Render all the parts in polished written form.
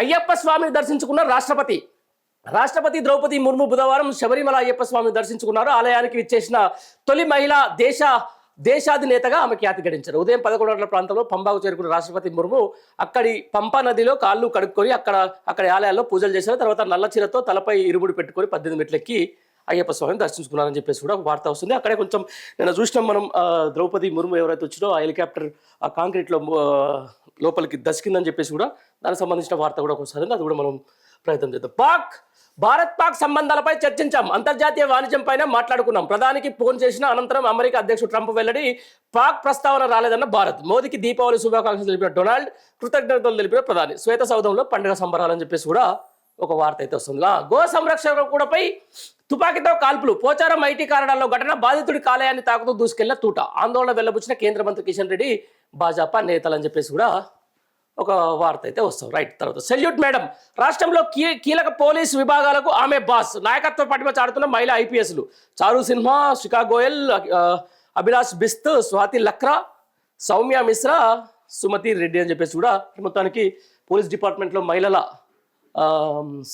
అయ్యప్ప స్వామిని దర్శించుకున్న రాష్ట్రపతి ద్రౌపది ముర్ము బుధవారం శబరిమల అయ్యప్ప స్వామిని దర్శించుకున్నారు. ఆలయానికి విచ్చేసిన తొలి మహిళ దేశాధినేతగా ఆమె ఖ్యాతి గడించారు. ఉదయం 11 గంటల ప్రాంతంలో పంబాకు చేరుకున్న రాష్ట్రపతి ముర్ము అక్కడి పంపా నదిలో కాళ్ళు కడుక్కొని అక్కడి ఆలయాల్లో పూజలు చేశారు. తర్వాత నల్ల చీరతో తలపై ఇరుముడి పెట్టుకొని 18 మెట్లెక్కి అయ్యప్ప స్వామిని దర్శించుకున్నారని చెప్పేసి కూడా ఒక వార్త వస్తుంది. అక్కడే కొంచెం నేను చూసినాం మనం, ద్రౌపది ముర్ము ఎవరైతే వచ్చినో ఆ హెలికాప్టర్ ఆ కాంక్రీట్లో లోపలికి దసికిందని చెప్పేసి కూడా దానికి సంబంధించిన వార్త కూడా ఒకసారి అది కూడా మనం ప్రయత్నం చేద్దాం. భారత్-పాక్ సంబంధాలపై చర్చించాం, అంతర్జాతీయ వాణిజ్యం పైన మాట్లాడుకున్నాం. ప్రధానికి ఫోన్ చేసిన అనంతరం అమెరికా అధ్యక్షుడు ట్రంప్ వెల్లడి, పాక్ ప్రస్తావన రాలేదన్న భారత్. మోదీకి దీపావళి శుభాకాంక్షలు తెలిపిన డొనాల్డ్, కృతజ్ఞతలు తెలిపిన ప్రధాని. శ్వేత సౌధంలో పండుగ సంబరాలని చెప్పేసి కూడా ఒక వార్త అయితే వస్తుంది. గో సంరక్షకుడిపై తుపాకీతో కాల్పులు, పోచారం ఐటీ కారణాల్లో ఘటన, బాధితుడి కాలేయాన్ని తాకుతూ దూసుకెళ్లిన తూట, ఆందోళన వెల్లబుచ్చిన కేంద్ర మంత్రి కిషన్ రెడ్డి, భాజపా నేతలని చెప్పేసి కూడా ఒక వార్త అయితే వస్తాం. రైట్, తర్వాత సెల్యూట్ మేడం, రాష్ట్రంలో కీలక పోలీసు విభాగాలకు ఆమె బాస్. నాయకత్వ పటిమ చాటుతున్న మహిళా ఐపీఎస్లు చారు సిన్హా, శిఖా గోయల్, అభిలాష్ బిస్త్, స్వాతి లక్రా, సౌమ్య మిశ్రా, సుమతి రెడ్డి అని చెప్పేసి కూడా మొత్తానికి పోలీస్ డిపార్ట్మెంట్లో మహిళల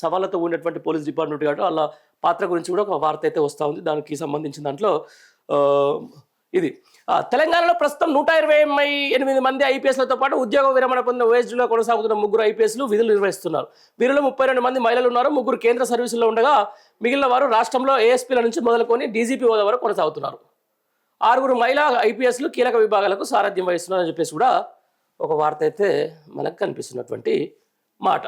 సవాళ్ళతో ఉన్నటువంటి పోలీస్ డిపార్ట్మెంట్ కాబట్టి వాళ్ళ పాత్ర గురించి కూడా ఒక వార్త అయితే వస్తూ ఉంది. దానికి సంబంధించిన దాంట్లో ఇది తెలంగాణలో ప్రస్తుతం 128 మంది ఐపీఎస్లతో పాటు ఉద్యోగ విరమణ పొందిన ఓఎస్డీలో కొనసాగుతున్న 3 ఐపీఎస్లు విధులు నిర్వహిస్తున్నారు. వీరిలో 32 మంది మహిళలు ఉన్నారు. 3 కేంద్ర సర్వీసుల్లో ఉండగా మిగిలిన వారు రాష్ట్రంలో ఏఎస్పీల నుంచి మొదలుకొని డీజీపీ హోదా వరకు కొనసాగుతున్నారు. 6 మహిళా ఐపీఎస్లు కీలక విభాగాలకు సారథ్యం వహిస్తున్నారని చెప్పేసి కూడా ఒక వార్త అయితే మనకు కనిపిస్తున్నటువంటి మాట.